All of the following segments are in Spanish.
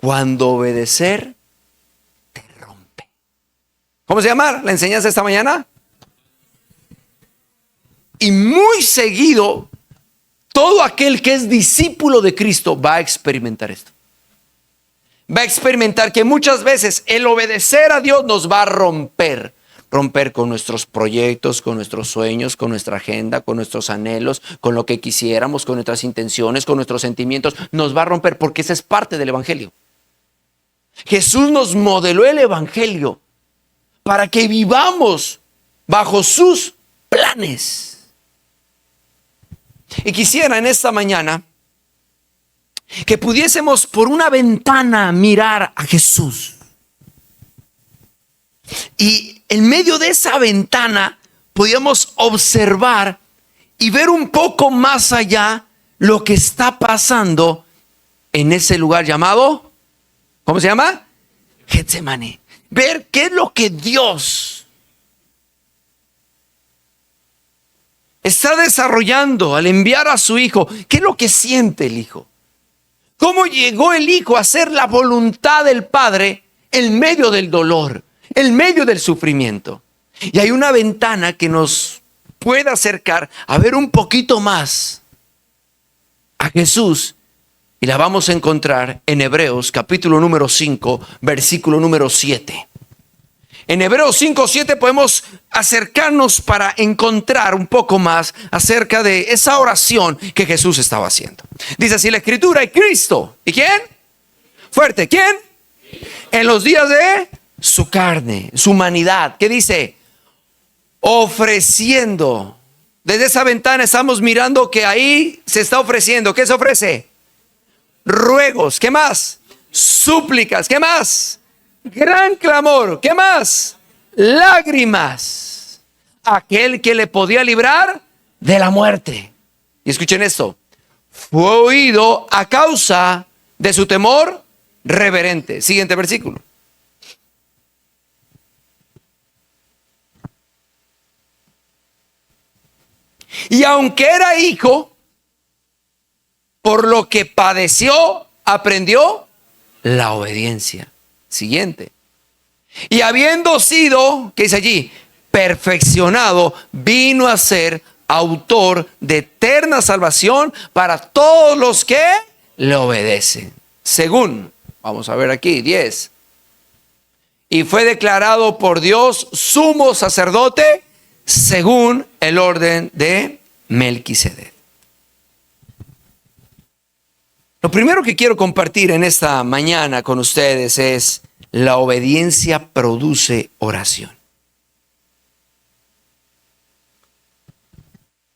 cuando obedecer te rompe. ¿Cómo se llama la enseñanza esta mañana? Y muy seguido, todo aquel que es discípulo de Cristo va a experimentar esto. Va a experimentar que muchas veces el obedecer a Dios nos va a romper. Romper con nuestros proyectos, con nuestros sueños, con nuestra agenda, con nuestros anhelos, con lo que quisiéramos, con nuestras intenciones, con nuestros sentimientos. Nos va a romper porque esa es parte del evangelio. Jesús nos modeló el evangelio para que vivamos bajo sus planes. Y quisiera en esta mañana que pudiésemos por una ventana mirar a Jesús. Y en medio de esa ventana podíamos observar y ver un poco más allá lo que está pasando en ese lugar llamado, ¿cómo se llama? Getsemaní. Ver qué es lo que Dios está desarrollando al enviar a su Hijo. ¿Qué es lo que siente el Hijo? ¿Cómo llegó el Hijo a hacer la voluntad del Padre en medio del dolor, en medio del sufrimiento? Y hay una ventana que nos puede acercar a ver un poquito más a Jesús. Y la vamos a encontrar en Hebreos capítulo número 5, versículo número 7. En Hebreos 5, 7 podemos acercarnos para encontrar un poco más acerca de esa oración que Jesús estaba haciendo. Dice así la Escritura: y Cristo, ¿y quién? Fuerte, ¿quién? En los días de su carne, su humanidad. ¿Qué dice? Ofreciendo. Desde esa ventana estamos mirando que ahí se está ofreciendo. ¿Qué se ofrece? Ruegos. ¿Qué más? Súplicas. ¿Qué más? Gran clamor. ¿Qué más? Lágrimas. Aquel que le podía librar de la muerte. Y escuchen esto: fue oído a causa de su temor reverente. Siguiente versículo. Y aunque era hijo, por lo que padeció, aprendió la obediencia. Siguiente. Y habiendo sido, ¿qué dice allí? Perfeccionado, vino a ser autor de eterna salvación para todos los que le obedecen. Según, vamos a ver aquí, 10. Y fue declarado por Dios sumo sacerdote según el orden de Melquisedec. Lo primero que quiero compartir en esta mañana con ustedes es: la obediencia produce oración.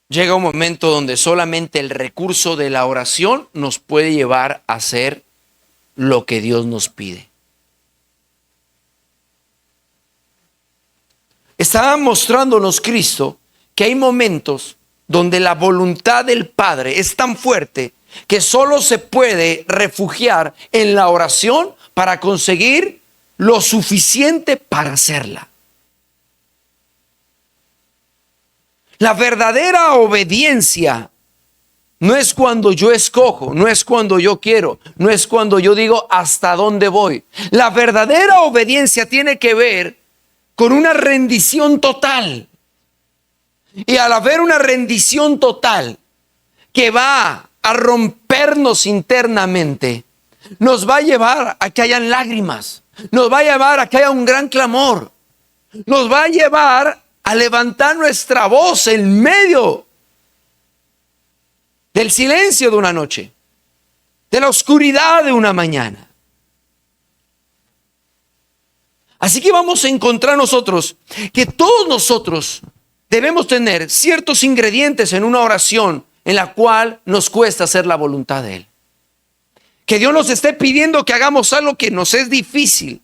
Llega un momento donde solamente el recurso de la oración nos puede llevar a hacer lo que Dios nos pide. Estaba mostrándonos Cristo que hay momentos donde la voluntad del Padre es tan fuerte que solo se puede refugiar en la oración para conseguir lo suficiente para hacerla. La verdadera obediencia no es cuando yo escojo, no es cuando yo quiero, no es cuando yo digo hasta dónde voy. La verdadera obediencia tiene que ver con una rendición total. Y al haber una rendición total que va a rompernos internamente, nos va a llevar a que hayan lágrimas, nos va a llevar a que haya un gran clamor, nos va a llevar a levantar nuestra voz en medio del silencio de una noche, de la oscuridad de una mañana. Así que vamos a encontrar nosotros que todos nosotros debemos tener ciertos ingredientes en una oración en la cual nos cuesta hacer la voluntad de Él. Que Dios nos esté pidiendo que hagamos algo que nos es difícil,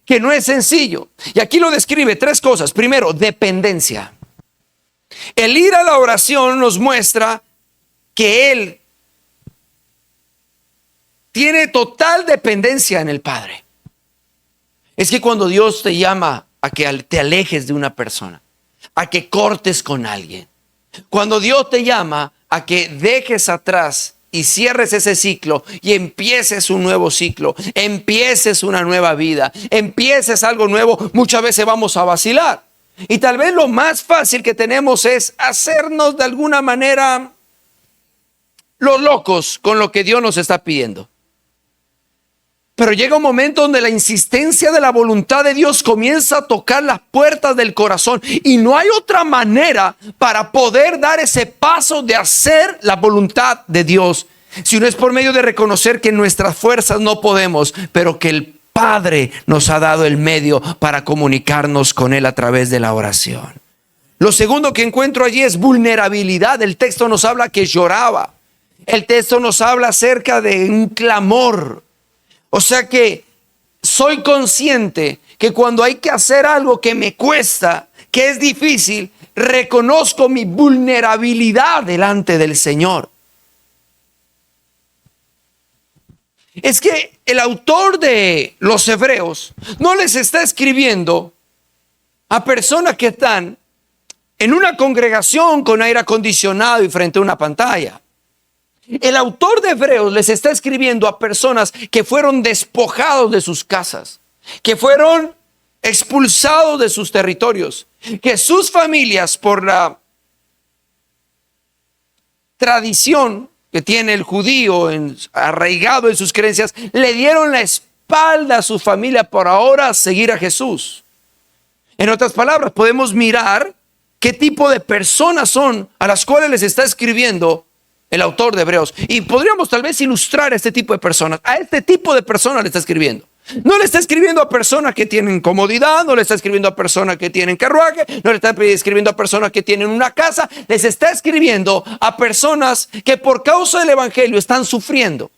que no es sencillo. Y aquí lo describe 3 cosas. Primero, dependencia. El ir a la oración nos muestra que Él tiene total dependencia en el Padre. Es que cuando Dios te llama a que te alejes de una persona, a que cortes con alguien, cuando Dios te llama a que dejes atrás y cierres ese ciclo y empieces un nuevo ciclo, empieces una nueva vida, empieces algo nuevo, muchas veces vamos a vacilar. Y tal vez lo más fácil que tenemos es hacernos de alguna manera los locos con lo que Dios nos está pidiendo. Pero llega un momento donde la insistencia de la voluntad de Dios comienza a tocar las puertas del corazón y no hay otra manera para poder dar ese paso de hacer la voluntad de Dios, si no es por medio de reconocer que en nuestras fuerzas no podemos, pero que el Padre nos ha dado el medio para comunicarnos con Él a través de la oración. Lo segundo que encuentro allí es vulnerabilidad. El texto nos habla que lloraba. El texto nos habla acerca de un clamor. O sea que soy consciente que cuando hay que hacer algo que me cuesta, que es difícil, reconozco mi vulnerabilidad delante del Señor. Es que el autor de los Hebreos no les está escribiendo a personas que están en una congregación con aire acondicionado y frente a una pantalla. El autor de Hebreos les está escribiendo a personas que fueron despojados de sus casas, que fueron expulsados de sus territorios, que sus familias, por la tradición que tiene el judío arraigado en sus creencias, le dieron la espalda a su familia por ahora seguir a Jesús. En otras palabras, podemos mirar qué tipo de personas son a las cuales les está escribiendo el autor de Hebreos. Y podríamos tal vez ilustrar a este tipo de personas. A este tipo de personas le está escribiendo. No le está escribiendo a personas que tienen comodidad, no le está escribiendo a personas que tienen carruaje, no le está escribiendo a personas que tienen una casa. Les está escribiendo a personas que por causa del evangelio están sufriendo.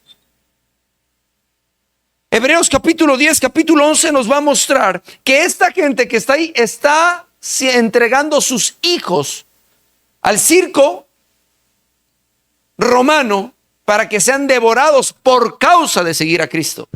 Hebreos capítulo 10, capítulo 11 nos va a mostrar que esta gente que está ahí está entregando sus hijos al circo romano para que sean devorados por causa de seguir a Cristo.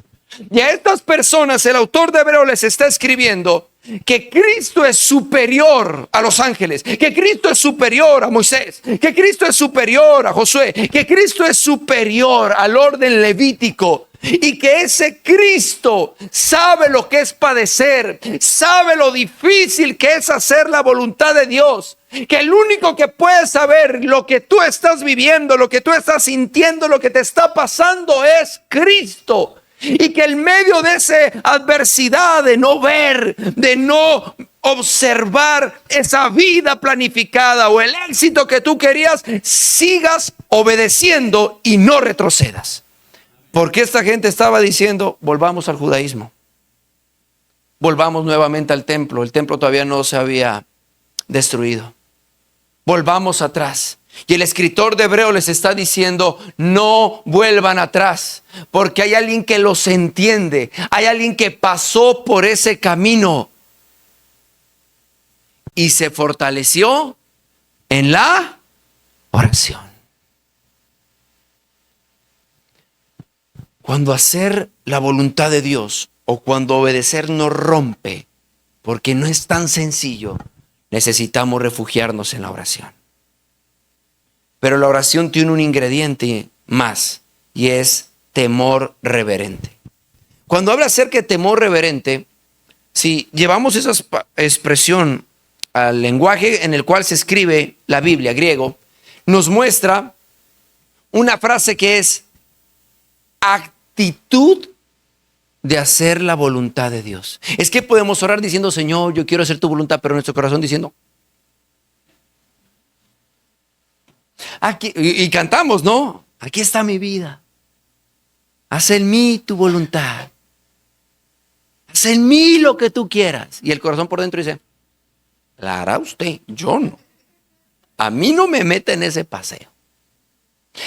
Y a estas personas el autor de Hebreos les está escribiendo que Cristo es superior a los ángeles, que Cristo es superior a Moisés, que Cristo es superior a Josué, que Cristo es superior al orden levítico, y que ese Cristo sabe lo que es padecer, sabe lo difícil que es hacer la voluntad de Dios, que el único que puede saber lo que tú estás viviendo, lo que tú estás sintiendo, lo que te está pasando es Cristo. Y que en medio de esa adversidad de no ver, de no observar esa vida planificada o el éxito que tú querías, sigas obedeciendo y no retrocedas. Porque esta gente estaba diciendo: volvamos al judaísmo, volvamos nuevamente al templo. El templo todavía no se había destruido. Volvamos atrás. Y el escritor de Hebreos les está diciendo: no vuelvan atrás, porque hay alguien que los entiende, hay alguien que pasó por ese camino y se fortaleció en la oración. Cuando hacer la voluntad de Dios o cuando obedecer nos rompe, porque no es tan sencillo, necesitamos refugiarnos en la oración. Pero la oración tiene un ingrediente más, y es temor reverente. Cuando habla acerca de temor reverente, si llevamos esa expresión al lenguaje en el cual se escribe la Biblia, griego, nos muestra una frase que es actitud de hacer la voluntad de Dios. Es que podemos orar diciendo: Señor, yo quiero hacer tu voluntad, pero nuestro corazón diciendo: aquí, y cantamos, ¿no? Aquí está mi vida. Haz en mí tu voluntad. Haz en mí lo que tú quieras. Y el corazón por dentro dice: la hará usted, yo no. A mí no me mete en ese paseo.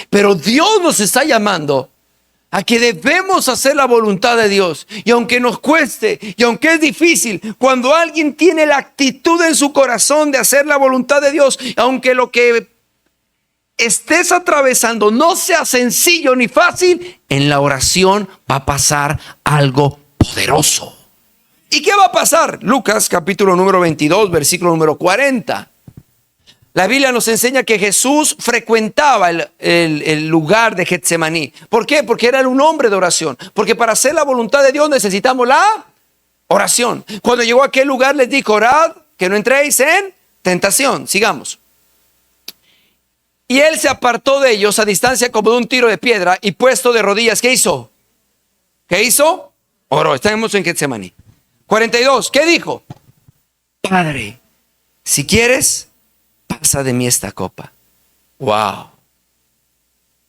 Pero Dios nos está llamando a que debemos hacer la voluntad de Dios. Y aunque nos cueste, y aunque es difícil, cuando alguien tiene la actitud en su corazón de hacer la voluntad de Dios, aunque lo que estés atravesando no sea sencillo ni fácil, en la oración va a pasar algo poderoso. ¿Y qué va a pasar? Lucas capítulo número 22, versículo número 40. La Biblia nos enseña que Jesús frecuentaba el lugar de Getsemaní. ¿Por qué? Porque era un hombre de oración. Porque para hacer la voluntad de Dios necesitamos la oración. Cuando llegó a aquel lugar les dijo, orad, que no entréis en tentación. Sigamos. Y él se apartó de ellos a distancia como de un tiro de piedra y puesto de rodillas. ¿Qué hizo? ¿Qué hizo? Oró. Estamos en Getsemaní. 42. ¿Qué dijo? Padre, si quieres, pasa de mí esta copa. Wow.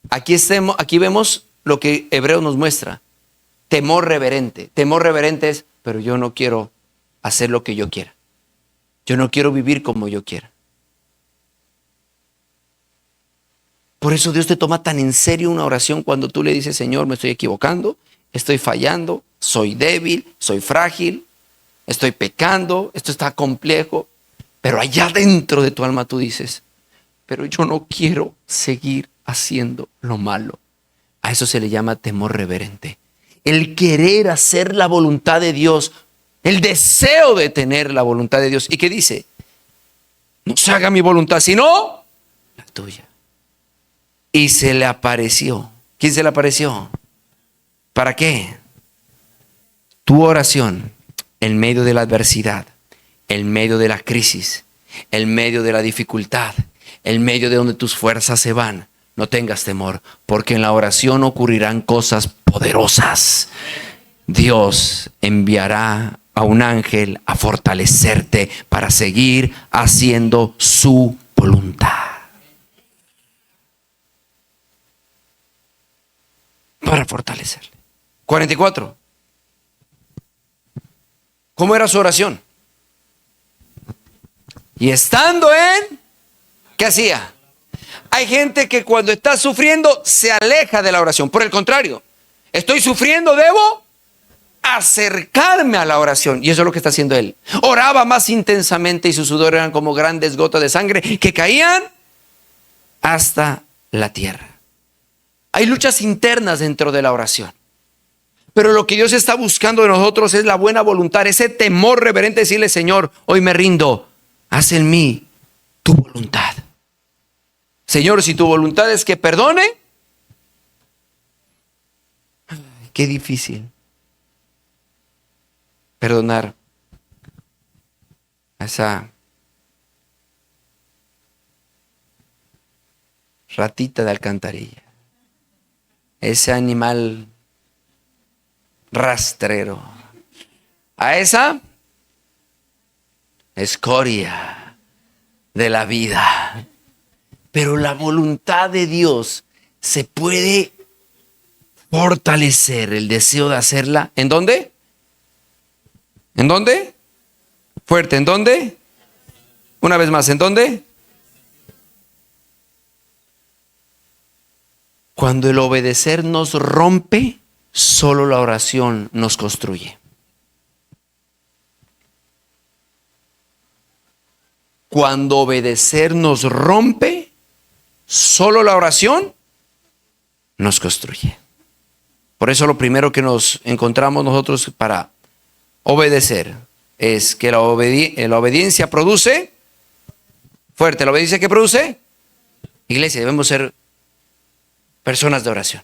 Aquí vemos lo que Hebreo nos muestra. Temor reverente. Temor reverente es, pero yo no quiero hacer lo que yo quiera. Yo no quiero vivir como yo quiera. Por eso Dios te toma tan en serio una oración cuando tú le dices, Señor, me estoy equivocando, estoy fallando, soy débil, soy frágil, estoy pecando, esto está complejo. Pero allá dentro de tu alma tú dices, pero yo no quiero seguir haciendo lo malo. A eso se le llama temor reverente. El querer hacer la voluntad de Dios, el deseo de tener la voluntad de Dios. ¿Y qué dice? No se haga mi voluntad, sino la tuya. Y se le apareció. ¿Quién se le apareció? ¿Para qué? Tu oración en medio de la adversidad, en medio de la crisis, en medio de la dificultad, en medio de donde tus fuerzas se van. No tengas temor, porque en la oración ocurrirán cosas poderosas. Dios enviará a un ángel a fortalecerte para seguir haciendo su voluntad. Para fortalecerle. 44. ¿Cómo era su oración? Y estando en, ¿qué hacía? Hay gente que cuando está sufriendo se aleja de la oración. Por el contrario, estoy sufriendo, debo acercarme a la oración. Y eso es lo que está haciendo él. Oraba más intensamente y sus sudor eran como grandes gotas de sangre que caían hasta la tierra. Hay luchas internas dentro de la oración. Pero lo que Dios está buscando de nosotros es la buena voluntad, ese temor reverente de decirle, Señor, hoy me rindo, haz en mí tu voluntad. Señor, si tu voluntad es que perdone, qué difícil perdonar a esa ratita de alcantarilla, ese animal rastrero, a esa escoria de la vida. Pero la voluntad de Dios se puede fortalecer, el deseo de hacerla. ¿En dónde? ¿En dónde? Fuerte, ¿en dónde? Una vez más, ¿en dónde? Cuando el obedecer nos rompe, solo la oración nos construye. Cuando obedecer nos rompe, solo la oración nos construye. Por eso lo primero que nos encontramos nosotros para obedecer es que la obediencia produce, fuerte, ¿la obediencia qué produce? Iglesia, debemos ser personas de oración.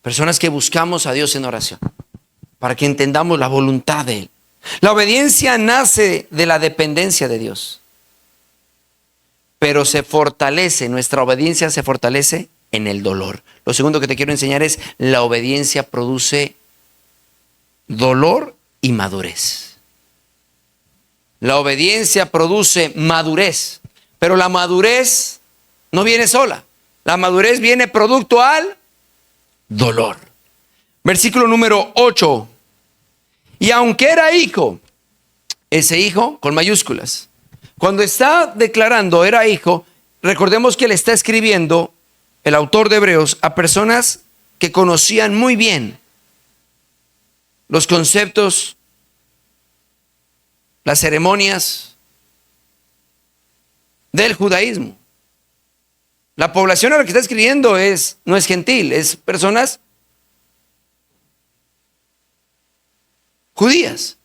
Personas que buscamos a Dios en oración, para que entendamos la voluntad de Él. La obediencia nace de la dependencia de Dios, pero se fortalece, nuestra obediencia se fortalece en el dolor. Lo segundo que te quiero enseñar es, la obediencia produce dolor y madurez. La obediencia produce madurez, pero la madurez no viene sola. La madurez viene producto al dolor. Versículo número 8. Y aunque era hijo, ese hijo con mayúsculas, cuando está declarando era hijo, recordemos que le está escribiendo el autor de Hebreos a personas que conocían muy bien los conceptos, las ceremonias del judaísmo. La población a la que está escribiendo no es gentil, es personas judías.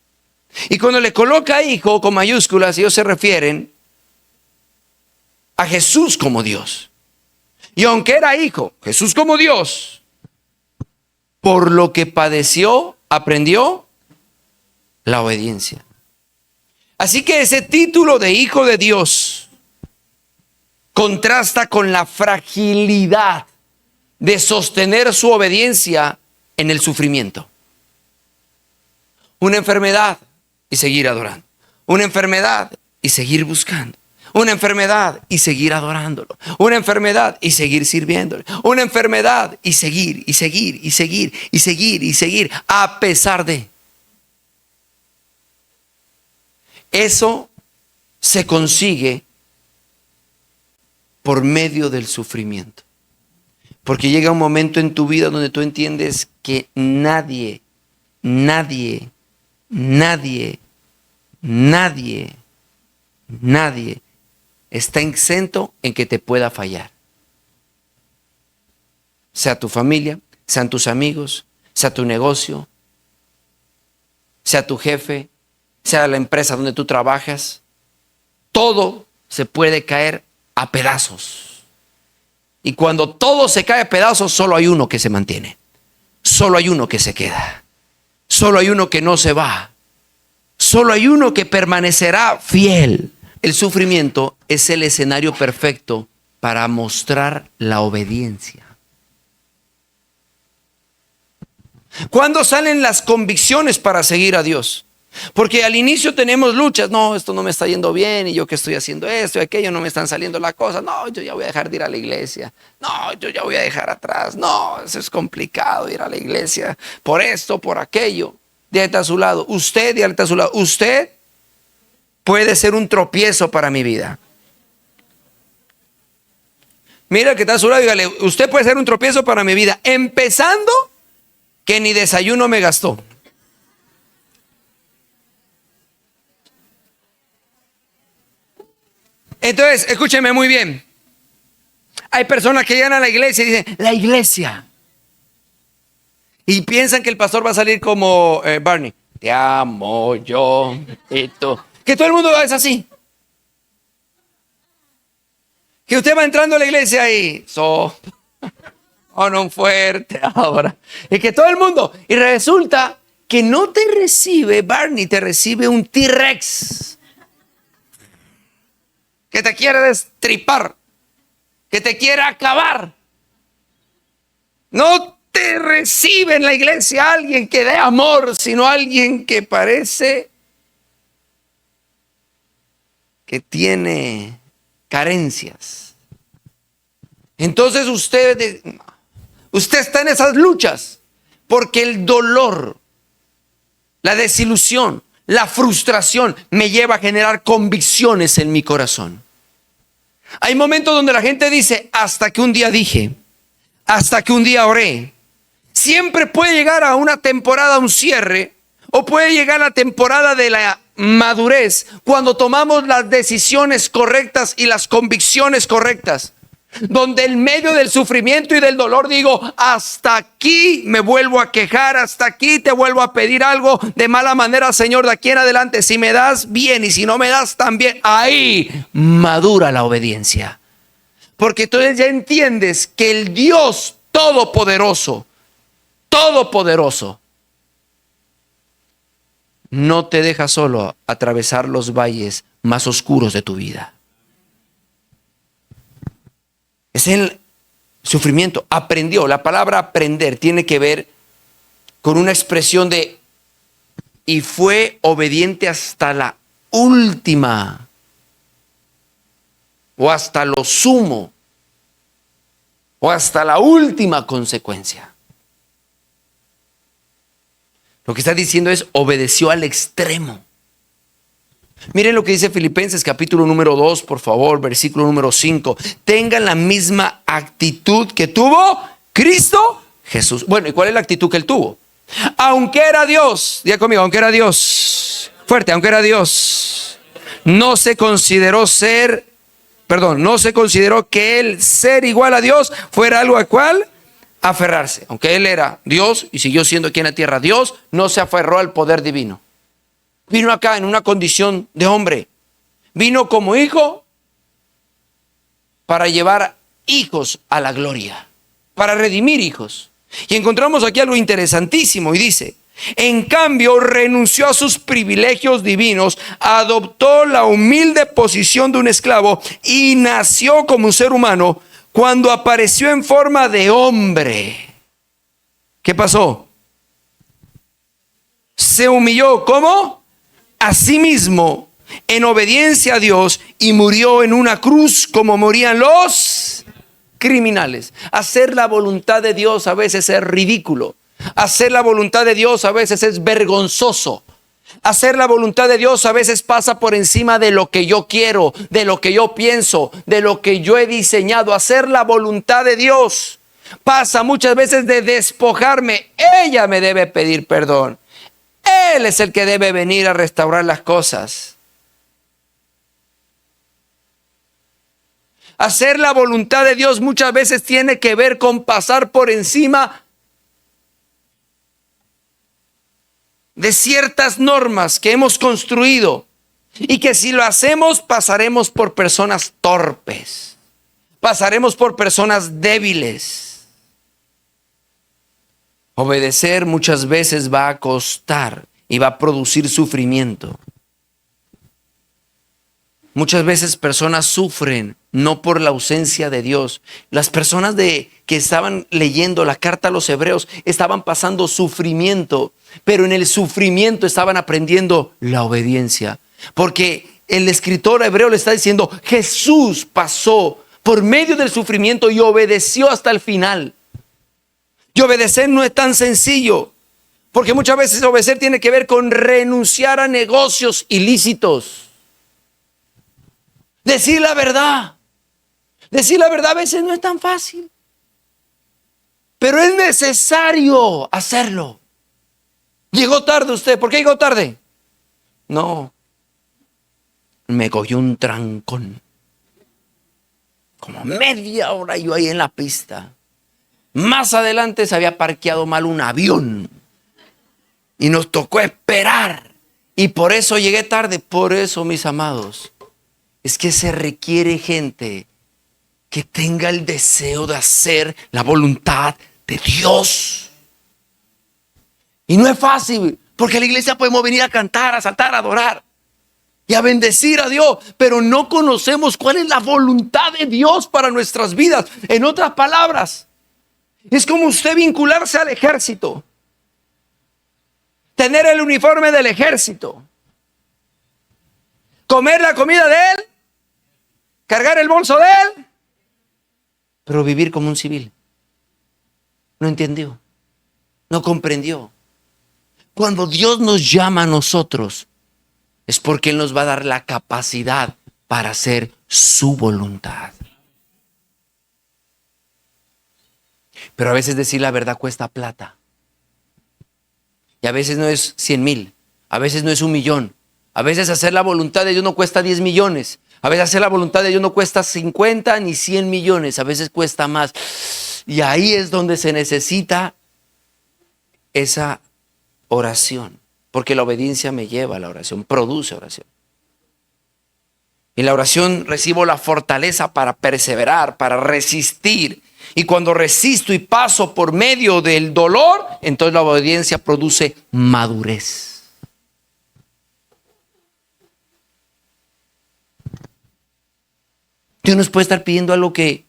Y cuando le coloca hijo con mayúsculas, ellos se refieren a Jesús como Dios. Y aunque era hijo, Jesús como Dios, por lo que padeció, aprendió la obediencia. Así que ese título de hijo de Dios contrasta con la fragilidad de sostener su obediencia en el sufrimiento. Una enfermedad y seguir adorando. Una enfermedad y seguir buscando. Una enfermedad y seguir adorándolo. Una enfermedad y seguir sirviéndole. Una enfermedad y seguir, y seguir, y seguir, y seguir, y seguir, a pesar de. Eso se consigue por medio del sufrimiento. Porque llega un momento en tu vida donde tú entiendes que nadie está exento en que te pueda fallar. Sea tu familia, sean tus amigos, sea tu negocio, sea tu jefe, sea la empresa donde tú trabajas. Todo se puede caer a pedazos. Y cuando todo se cae a pedazos, solo hay uno que se mantiene. Solo hay uno que se queda. Solo hay uno que no se va. Solo hay uno que permanecerá fiel. El sufrimiento es el escenario perfecto para mostrar la obediencia. ¿Cuándo salen las convicciones para seguir a Dios? Porque al inicio tenemos luchas. No, esto no me está yendo bien, y yo que estoy haciendo esto y aquello, no me están saliendo las cosas. No, yo ya voy a dejar de ir a la iglesia. No, yo ya voy a dejar atrás. No, eso es complicado, ir a la iglesia por esto, por aquello. Dígale a su lado, usted, dígale a su lado, usted puede ser un tropiezo para mi vida. Mira que está a su lado, dígale, usted puede ser un tropiezo para mi vida, empezando que ni desayuno me gastó. Entonces, escúcheme muy bien. Hay personas que llegan a la iglesia y dicen, la iglesia. Y piensan que el pastor va a salir como Barney. Te amo yo y tú. Que todo el mundo es así. Que usted va entrando a la iglesia y un fuerte ahora. Y que todo el mundo. Y resulta que no te recibe Barney, te recibe un T-Rex. Que te quiere destripar, que te quiere acabar. No te recibe en la iglesia alguien que dé amor, sino alguien que parece que tiene carencias. Entonces usted está en esas luchas porque el dolor, la desilusión, la frustración me lleva a generar convicciones en mi corazón. Hay momentos donde la gente dice, hasta que un día dije, hasta que un día oré. Siempre puede llegar a una temporada, un cierre, o puede llegar la temporada de la madurez, cuando tomamos las decisiones correctas y las convicciones correctas. Donde en medio del sufrimiento y del dolor digo, hasta aquí me vuelvo a quejar, hasta aquí te vuelvo a pedir algo de mala manera, Señor, de aquí en adelante. Si me das, bien, y si no me das, también. Ahí madura la obediencia. Porque entonces ya entiendes que el Dios todopoderoso, no te deja solo atravesar los valles más oscuros de tu vida. Es el sufrimiento. Aprendió. La palabra aprender tiene que ver con una expresión de y fue obediente hasta la última o hasta lo sumo o hasta la última consecuencia. Lo que está diciendo es obedeció al extremo. Miren lo que dice Filipenses capítulo número 2, por favor, versículo número 5. Tengan la misma actitud que tuvo Cristo Jesús. Bueno, ¿y cuál es la actitud que él tuvo? Aunque era Dios, diga conmigo, aunque era Dios, fuerte, aunque era Dios, no se consideró que el ser igual a Dios fuera algo al cual aferrarse. Aunque él era Dios y siguió siendo aquí en la tierra Dios, no se aferró al poder divino. Vino acá en una condición de hombre. Vino como hijo para llevar hijos a la gloria, para redimir hijos. Y encontramos aquí algo interesantísimo y dice: en cambio, renunció a sus privilegios divinos, adoptó la humilde posición de un esclavo y nació como un ser humano. Cuando apareció en forma de hombre, ¿qué pasó? Se humilló, ¿cómo? A sí mismo, en obediencia a Dios, y murió en una cruz como morían los criminales. Hacer la voluntad de Dios a veces es ridículo. Hacer la voluntad de Dios a veces es vergonzoso. Hacer la voluntad de Dios a veces pasa por encima de lo que yo quiero, de lo que yo pienso, de lo que yo he diseñado. Hacer la voluntad de Dios pasa muchas veces de despojarme. Ella me debe pedir perdón. Él es el que debe venir a restaurar las cosas. Hacer la voluntad de Dios muchas veces tiene que ver con pasar por encima de ciertas normas que hemos construido, y que si lo hacemos pasaremos por personas torpes, pasaremos por personas débiles. Obedecer muchas veces va a costar y va a producir sufrimiento. Muchas veces personas sufren no por la ausencia de Dios. Las personas que estaban leyendo la carta a los hebreos estaban pasando sufrimiento, pero en el sufrimiento estaban aprendiendo la obediencia. Porque el escritor hebreo le está diciendo: Jesús pasó por medio del sufrimiento y obedeció hasta el final. Y obedecer no es tan sencillo, porque muchas veces obedecer tiene que ver con renunciar a negocios ilícitos. Decir la verdad. Decir la verdad a veces no es tan fácil, pero es necesario hacerlo. ¿Llegó tarde usted? ¿Por qué llegó tarde? No, me cogió un trancón. Como media hora yo ahí en la pista. Más adelante se había parqueado mal un avión y nos tocó esperar. Y por eso llegué tarde. Por eso, mis amados, es que se requiere gente que tenga el deseo de hacer la voluntad de Dios. Y no es fácil, porque a la iglesia podemos venir a cantar, a saltar, a adorar y a bendecir a Dios, pero no conocemos cuál es la voluntad de Dios para nuestras vidas. En otras palabras, es como usted vincularse al ejército, tener el uniforme del ejército, comer la comida de él, cargar el bolso de él, pero vivir como un civil. No entendió, no comprendió. Cuando Dios nos llama a nosotros, es porque Él nos va a dar la capacidad para hacer su voluntad. Pero a veces decir la verdad cuesta plata. Y a veces no es 100,000, a veces no es 1,000,000. A veces hacer la voluntad de Dios no cuesta 10 millones. A veces hacer la voluntad de Dios no cuesta 50 ni 100 millones. A veces cuesta más. Y ahí es donde se necesita esa oración. Porque la obediencia me lleva a la oración, produce oración. En la oración recibo la fortaleza para perseverar, para resistir. Y cuando resisto y paso por medio del dolor, entonces la obediencia produce madurez. Dios nos puede estar pidiendo algo que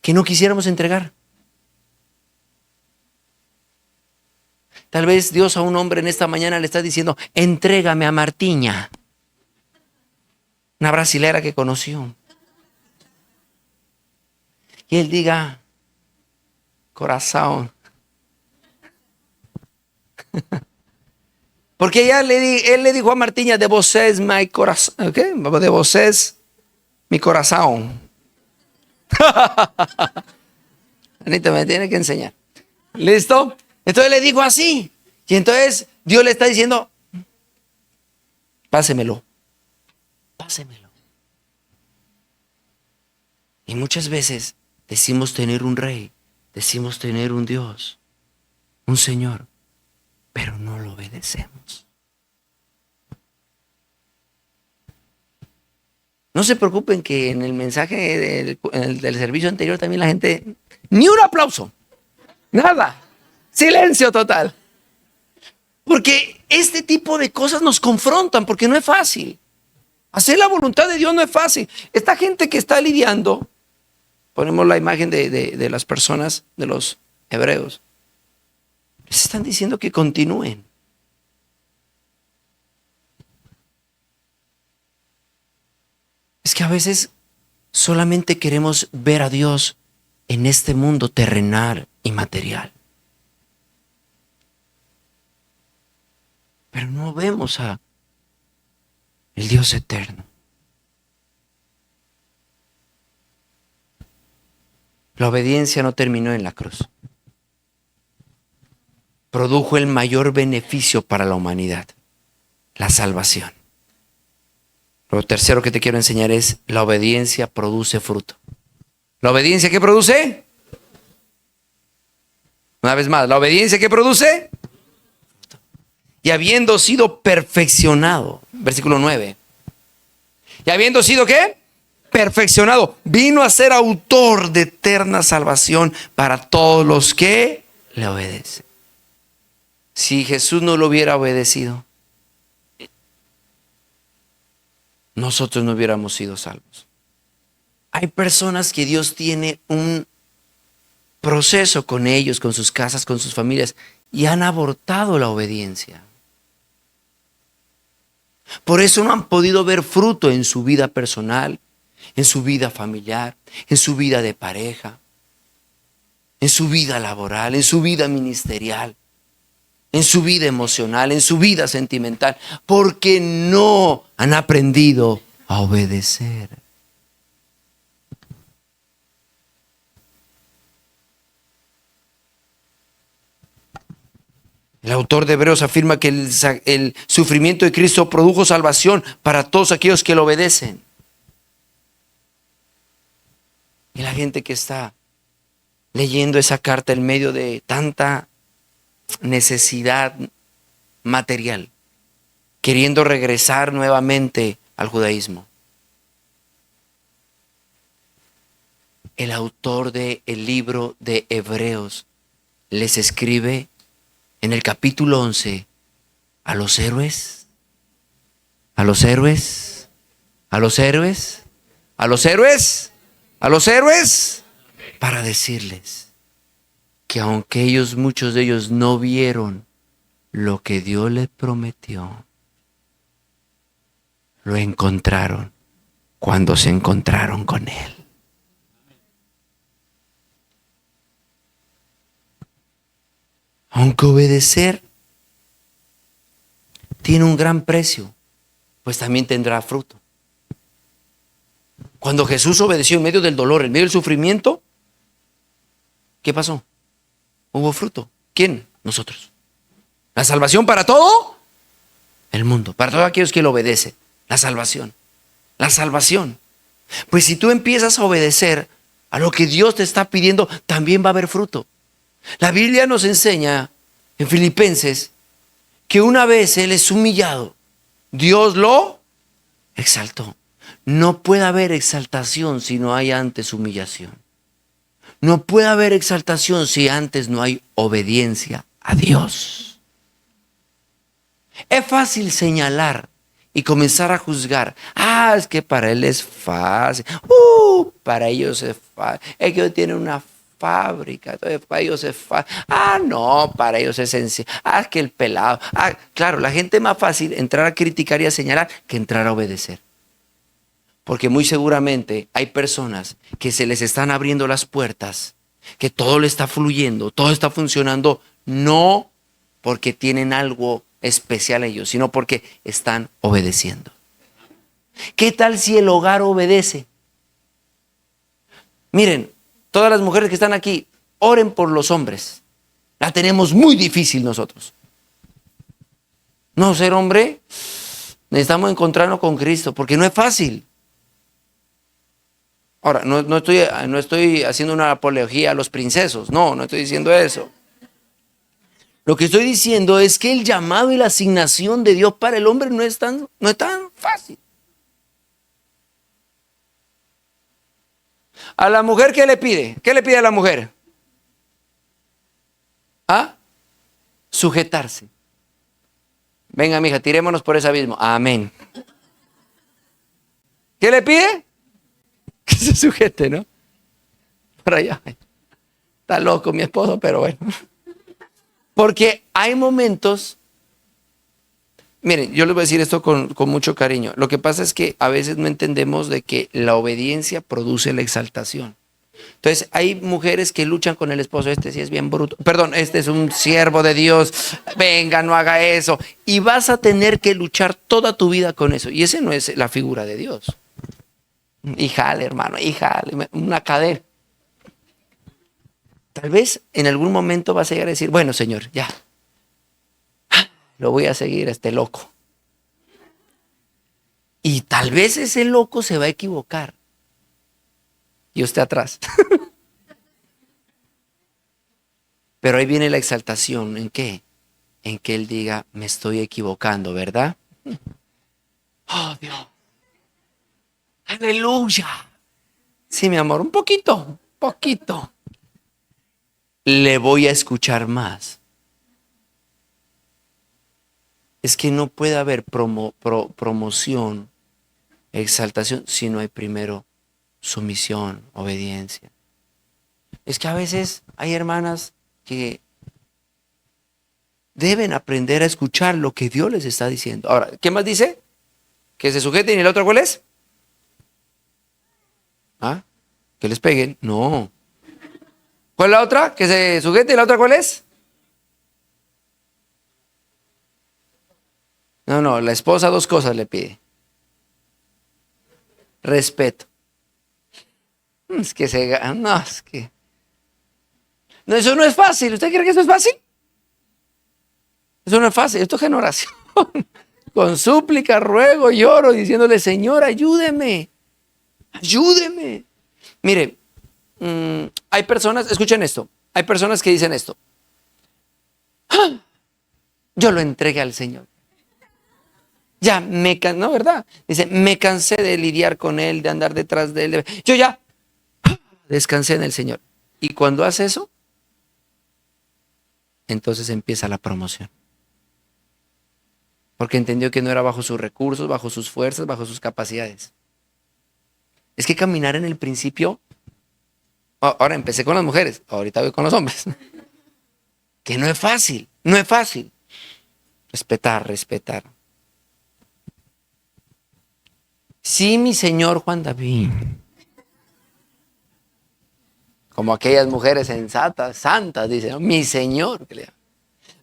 no quisiéramos entregar. Tal vez Dios a un hombre en esta mañana le está diciendo: entrégame a Martiña, una brasilera que conoció. Y él diga: corazón. Porque él le dijo a Martiña: de vos es mi corazón. ¿Okay? De vos es mi corazón. Anita me tiene que enseñar. ¿Listo? Entonces le dijo así. Y entonces Dios le está diciendo: pásemelo. Pásemelo. Y muchas veces decimos tener un rey, decimos tener un Dios, un Señor, pero no lo obedecemos. No se preocupen que en el mensaje del servicio anterior también la gente, ni un aplauso, nada, silencio total. Porque este tipo de cosas nos confrontan, porque no es fácil. Hacer la voluntad de Dios no es fácil. Esta gente que está lidiando, ponemos la imagen de las personas, de los hebreos, les están diciendo que continúen. Es que a veces solamente queremos ver a Dios en este mundo terrenal y material. Pero no vemos a el Dios eterno. La obediencia no terminó en la cruz. Produjo el mayor beneficio para la humanidad, la salvación. Lo tercero que te quiero enseñar es la obediencia produce fruto. ¿La obediencia qué produce? Una vez más, ¿la obediencia qué produce? Y habiendo sido perfeccionado, versículo 9. Y habiendo sido ¿qué? Perfeccionado, vino a ser autor de eterna salvación para todos los que le obedecen. Si Jesús no lo hubiera obedecido, nosotros no hubiéramos sido salvos. Hay personas que Dios tiene un proceso con ellos, con sus casas, con sus familias, y han abortado la obediencia. Por eso no han podido ver fruto en su vida personal, en su vida familiar, en su vida de pareja, en su vida laboral, en su vida ministerial, en su vida emocional, en su vida sentimental, porque no han aprendido a obedecer. El autor de Hebreos afirma que el sufrimiento de Cristo produjo salvación para todos aquellos que lo obedecen. Y la gente que está leyendo esa carta en medio de tanta necesidad material, queriendo regresar nuevamente al judaísmo. El autor del libro de Hebreos les escribe en el capítulo 11 a los héroes, a los héroes, a los héroes, a los héroes, a los héroes, para decirles que aunque ellos, muchos de ellos no vieron lo que Dios les prometió, lo encontraron cuando se encontraron con Él. Aunque obedecer tiene un gran precio, pues también tendrá fruto. Cuando Jesús obedeció en medio del dolor, en medio del sufrimiento, ¿qué pasó? Hubo fruto. ¿Quién? Nosotros. La salvación para todo el mundo, para todos aquellos que lo obedecen. La salvación. La salvación. Pues si tú empiezas a obedecer a lo que Dios te está pidiendo, también va a haber fruto. La Biblia nos enseña en Filipenses que una vez Él es humillado, Dios lo exaltó. No puede haber exaltación si no hay antes humillación. No puede haber exaltación si antes no hay obediencia a Dios. Es fácil señalar y comenzar a juzgar. Es que para él es fácil. Para ellos es fácil. Es que ellos tienen una fábrica. Entonces para ellos es fácil. No, para ellos es sencillo. Es que el pelado. Claro, la gente es más fácil entrar a criticar y a señalar que entrar a obedecer. Porque muy seguramente hay personas que se les están abriendo las puertas, que todo le está fluyendo, todo está funcionando, no porque tienen algo especial ellos, sino porque están obedeciendo. ¿Qué tal si el hogar obedece? Miren, todas las mujeres que están aquí, oren por los hombres. La tenemos muy difícil nosotros. No ser hombre, necesitamos encontrarnos con Cristo, porque no es fácil. Ahora, no estoy haciendo una apología a los princesos, no estoy diciendo eso. Lo que estoy diciendo es que el llamado y la asignación de Dios para el hombre no es tan fácil. A la mujer, ¿qué le pide? ¿Qué le pide a la mujer? ¿Ah? Sujetarse. Venga, mija, tirémonos por ese abismo. Amén. ¿Qué le pide? Que se sujete, ¿no? Por allá. Está loco mi esposo, pero bueno. Porque hay momentos. Miren, yo les voy a decir esto con mucho cariño. Lo que pasa es que a veces no entendemos de que la obediencia produce la exaltación. Entonces, hay mujeres que luchan con el esposo. Este sí es bien bruto. Perdón, este es un siervo de Dios. Venga, no haga eso. Y vas a tener que luchar toda tu vida con eso. Y ese no es la figura de Dios. Híjale, hermano, híjale, una cadena. Tal vez en algún momento vas a llegar a decir, bueno, Señor, ya. Lo voy a seguir a este loco. Y tal vez ese loco se va a equivocar. Y usted atrás. Pero ahí viene la exaltación. ¿En qué? En que él diga, me estoy equivocando, ¿verdad? Oh, Dios. Aleluya. Sí, mi amor, un poquito, poquito. Le voy a escuchar más. Es que no puede haber promoción, exaltación, si no hay primero sumisión, obediencia. Es que a veces hay hermanas que deben aprender a escuchar lo que Dios les está diciendo. Ahora, ¿qué más dice? Que se sujeten. ¿Y el otro cuál es? ¿Ah? Que les peguen. No. ¿Cuál es la otra? Que se sujeten. ¿Y la otra cuál es? No, la esposa dos cosas le pide. Respeto. Es que no, es que. No, eso no es fácil. ¿Usted cree que eso es fácil? Eso no es fácil. Esto es en oración. Con súplica, ruego, lloro, diciéndole, Señor, ayúdeme. Ayúdeme. Mire, hay personas, escuchen esto. Hay personas que dicen esto. ¡Ah! Yo lo entregué al Señor. Ya me cansé, ¿no, verdad? Dice, me cansé de lidiar con Él, de andar detrás de Él. Yo ya descansé en el Señor. Y cuando hace eso, entonces empieza la promoción. Porque entendió que no era bajo sus recursos, bajo sus fuerzas, bajo sus capacidades. Es que caminar en el principio, ahora empecé con las mujeres, ahorita voy con los hombres. Que no es fácil, no es fácil. Respetar, respetar. Sí, mi señor Juan David. Como aquellas mujeres sensatas, santas, dicen, ¿no? Mi señor.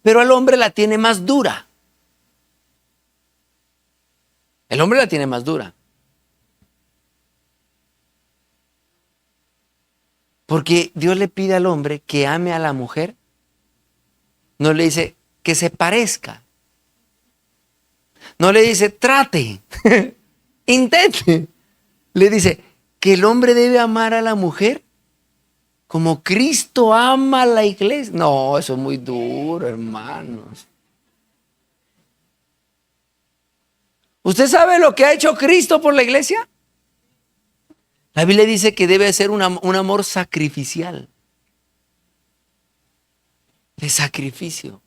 Pero el hombre la tiene más dura. El hombre la tiene más dura. Porque Dios le pide al hombre que ame a la mujer. No le dice que se parezca. No le dice trate, intente. Le dice que el hombre debe amar a la mujer como Cristo ama a la iglesia. No, eso es muy duro, hermanos. ¿Usted sabe lo que ha hecho Cristo por la iglesia? La Biblia dice que debe ser un amor sacrificial. De sacrificio.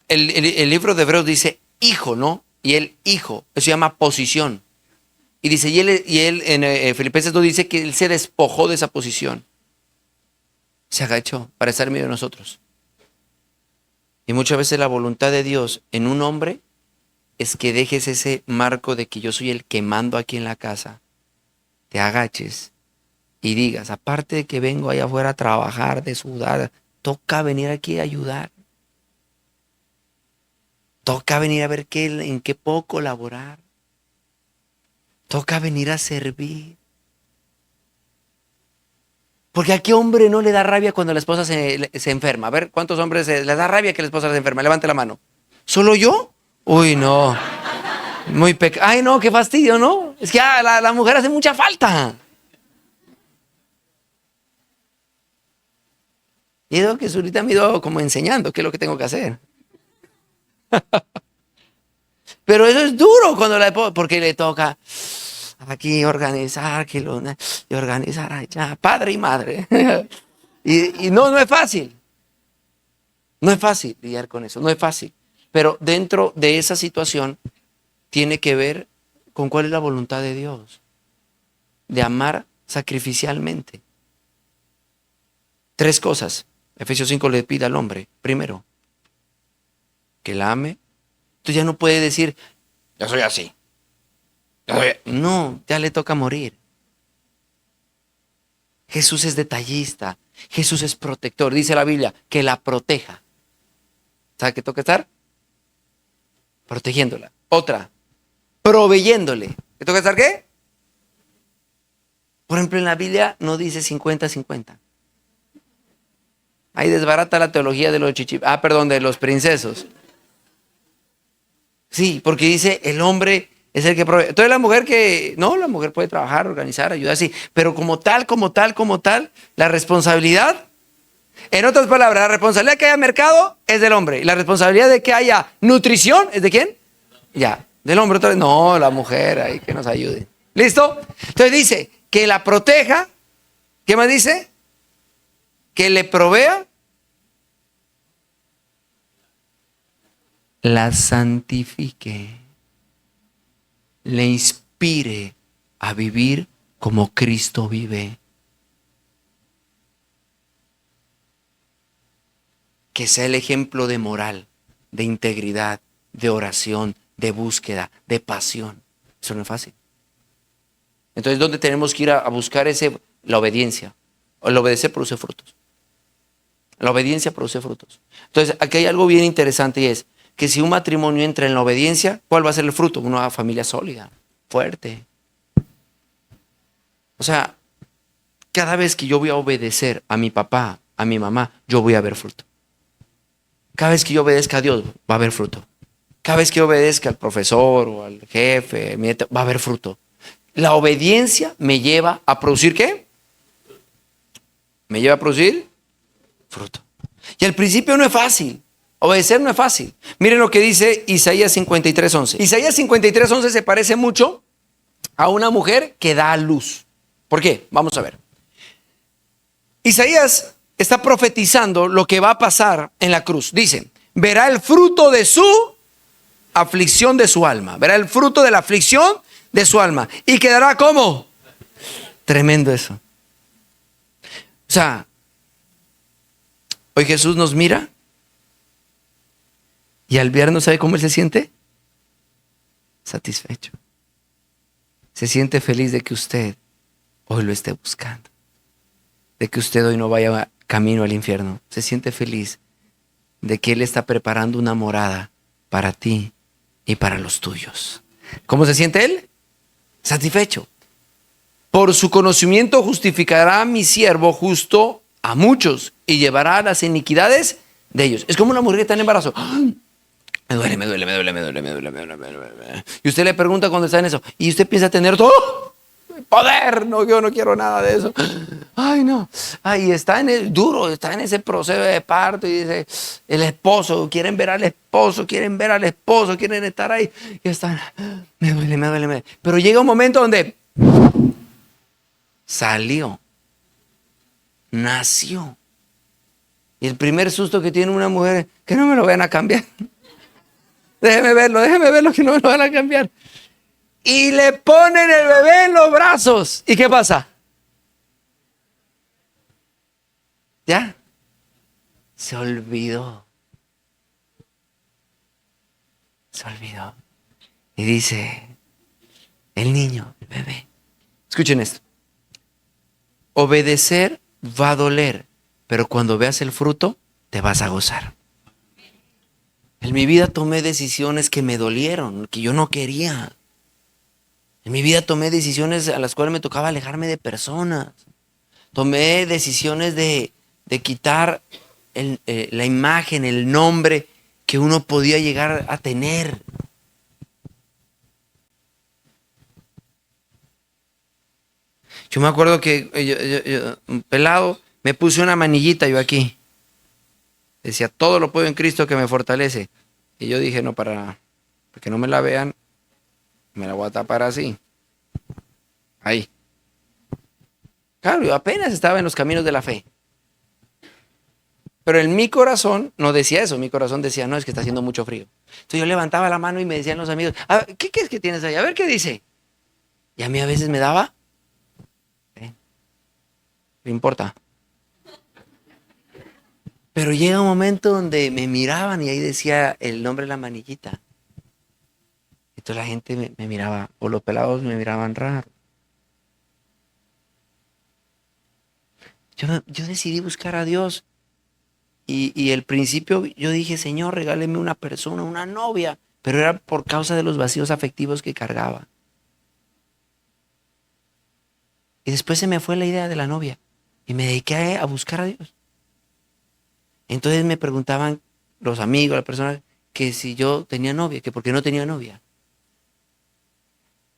El libro de Hebreos dice hijo, ¿no? Y el hijo, eso se llama posición. Y dice, y él en Filipenses 2 dice que él se despojó de esa posición. Se agachó para estar en medio de nosotros. Y muchas veces la voluntad de Dios en un hombre es que dejes ese marco de que yo soy el que mando aquí en la casa. Te agaches y digas, aparte de que vengo allá afuera a trabajar, de sudar, toca venir aquí a ayudar. Toca venir a ver en qué puedo colaborar. Toca venir a servir. Porque a qué hombre no le da rabia cuando la esposa se enferma. A ver, ¿cuántos hombres les da rabia que la esposa se enferma? Levante la mano. ¿Solo yo? Uy, no. Muy Ay, no, qué fastidio, ¿no? Es que la mujer hace mucha falta. Y es lo que ahorita me he ido como enseñando qué es lo que tengo que hacer. Pero eso es duro cuando porque le toca aquí organizar, y organizar allá, padre y madre. Y no es fácil. No es fácil lidiar con eso, no es fácil. Pero dentro de esa situación tiene que ver con cuál es la voluntad de Dios. De amar sacrificialmente. 3 cosas. Efesios 5 le pide al hombre. Primero, que la ame. Entonces ya no puede decir, yo soy así. No, ya le toca morir. Jesús es detallista. Jesús es protector. Dice la Biblia, que la proteja. ¿Sabe qué toca estar? Protegiéndola. Otra, proveyéndole. ¿Qué toca estar qué? Por ejemplo, en la Biblia no dice 50-50. Ahí desbarata la teología de los de los princesos. Sí, porque dice el hombre es el que provee. Entonces la mujer la mujer puede trabajar, organizar, ayudar, sí. Pero como tal, la responsabilidad, en otras palabras, la responsabilidad de que haya mercado es del hombre. Y la responsabilidad de que haya nutrición es de quién? Ya, del hombre. Otra vez, no, la mujer, ahí que nos ayude. ¿Listo? Entonces dice que la proteja. ¿Qué más dice? Que le provea. La santifique. Le inspire a vivir como Cristo vive. Que sea el ejemplo de moral, de integridad, de oración, de búsqueda, de pasión. Eso no es fácil. Entonces, ¿dónde tenemos que ir a buscar la obediencia? El obedecer produce frutos. La obediencia produce frutos. Entonces, aquí hay algo bien interesante y es que si un matrimonio entra en la obediencia, ¿cuál va a ser el fruto? Una familia sólida, fuerte. O sea, cada vez que yo voy a obedecer a mi papá, a mi mamá, yo voy a ver fruto. Cada vez que yo obedezca a Dios, va a haber fruto. Cada vez que yo obedezca al profesor o al jefe, va a haber fruto. La obediencia me lleva a producir ¿qué? Me lleva a producir fruto. Y al principio no es fácil. Obedecer no es fácil. Miren lo que dice Isaías 53:11. Isaías 53:11 se parece mucho a una mujer que da a luz. ¿Por qué? Vamos a ver. Isaías está profetizando lo que va a pasar en la cruz. Dice, verá el fruto de su aflicción de su alma. Verá el fruto de la aflicción de su alma. Y quedará como. Tremendo eso. O sea, hoy Jesús nos mira y al vernos, ¿sabe cómo Él se siente? Satisfecho. Se siente feliz de que usted hoy lo esté buscando. De que usted hoy no vaya camino al infierno. Se siente feliz de que Él está preparando una morada para ti y para los tuyos. ¿Cómo se siente Él? Satisfecho. Por su conocimiento justificará a mi siervo justo a muchos y llevará las iniquidades de ellos. Es como una mujer que está en embarazo. ¡Ay! Me duele. Y usted le pregunta cuando está en eso. Y usted piensa tener todo poder. No, yo no quiero nada de eso. Ay, no. Ay, está en el duro, está en ese proceso de parto. Y dice, el esposo, quieren ver al esposo, quieren estar ahí. Y están, me duele. Pero llega un momento donde salió, nació. Y el primer susto que tiene una mujer es que no me lo vayan a cambiar. Déjeme verlo, que no me lo van a cambiar. Y le ponen el bebé en los brazos. ¿Y qué pasa? ¿Ya? Se olvidó. Y dice, el niño, el bebé. Escuchen esto. Obedecer va a doler, pero cuando veas el fruto, te vas a gozar. En mi vida tomé decisiones que me dolieron, que yo no quería. En mi vida tomé decisiones a las cuales me tocaba alejarme de personas. Tomé decisiones de quitar la imagen, el nombre que uno podía llegar a tener. Yo me acuerdo que yo, pelado, me puse una manillita yo aquí. Decía, todo lo puedo en Cristo que me fortalece. Y yo dije, no, para Porque no me la vean, me la voy a tapar así. Ahí. Claro, yo apenas estaba en los caminos de la fe. Pero en mi corazón no decía eso, mi corazón decía, no, es que está haciendo mucho frío. Entonces yo levantaba la mano y me decían los amigos, ¿qué es que tienes ahí? A ver qué dice. Y a mí a veces me daba, no importa. Pero llega un momento donde me miraban y ahí decía el nombre de la manillita. Entonces la gente me miraba, o los pelados me miraban raro. Yo decidí buscar a Dios. Y el principio yo dije, Señor, regáleme una persona, una novia. Pero era por causa de los vacíos afectivos que cargaba. Y después se me fue la idea de la novia. Y me dediqué a buscar a Dios. Entonces me preguntaban los amigos, las personas, que si yo tenía novia, que por qué no tenía novia.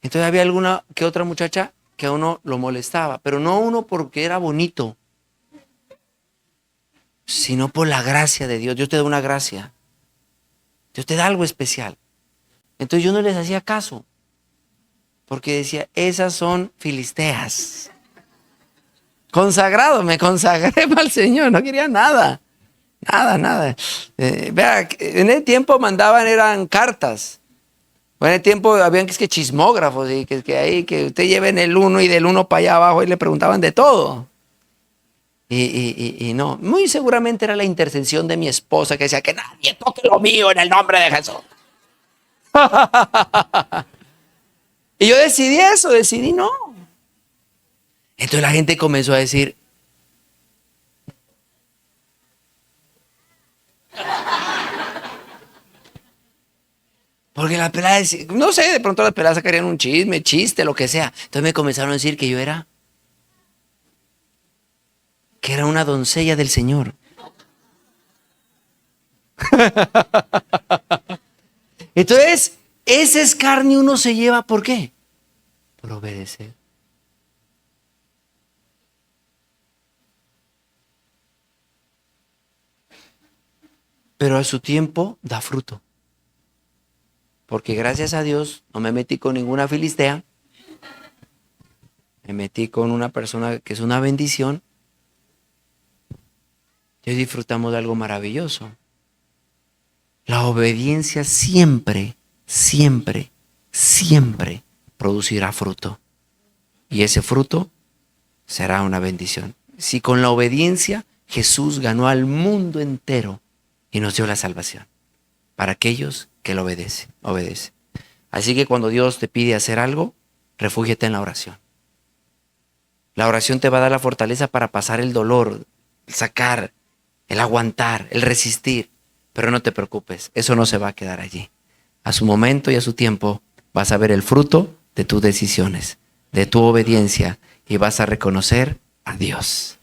Entonces había alguna que otra muchacha que a uno lo molestaba, pero no uno porque era bonito, sino por la gracia de Dios. Dios te da una gracia. Dios te da algo especial. Entonces yo no les hacía caso, porque decía, esas son filisteas. Consagrado, me consagré para el Señor, no quería nada. Nada. Vea, en el tiempo mandaban, eran cartas. En el tiempo habían que chismógrafos, y que ahí, que usted lleve en el uno y del uno para allá abajo y le preguntaban de todo. Y no, muy seguramente era la intercesión de mi esposa que decía que nadie toque lo mío en el nombre de Jesús. Y yo decidí no. Entonces la gente comenzó a decir, porque las peladas, no sé, de pronto las peladas sacarían un chisme, chiste, lo que sea. Entonces me comenzaron a decir que era una doncella del Señor. Entonces, ese escarnio uno se lleva, ¿por qué? Por obedecer. Pero a su tiempo da fruto. Porque gracias a Dios no me metí con ninguna filistea. Me metí con una persona que es una bendición. Y hoy disfrutamos de algo maravilloso. La obediencia siempre producirá fruto. Y ese fruto será una bendición. Si con la obediencia Jesús ganó al mundo entero y nos dio la salvación. Para aquellos que lo obedece. Así que cuando Dios te pide hacer algo, refúgiate en la oración. La oración te va a dar la fortaleza para pasar el dolor, el sacar, el aguantar, el resistir. Pero no te preocupes, eso no se va a quedar allí. A su momento y a su tiempo vas a ver el fruto de tus decisiones, de tu obediencia, y vas a reconocer a Dios.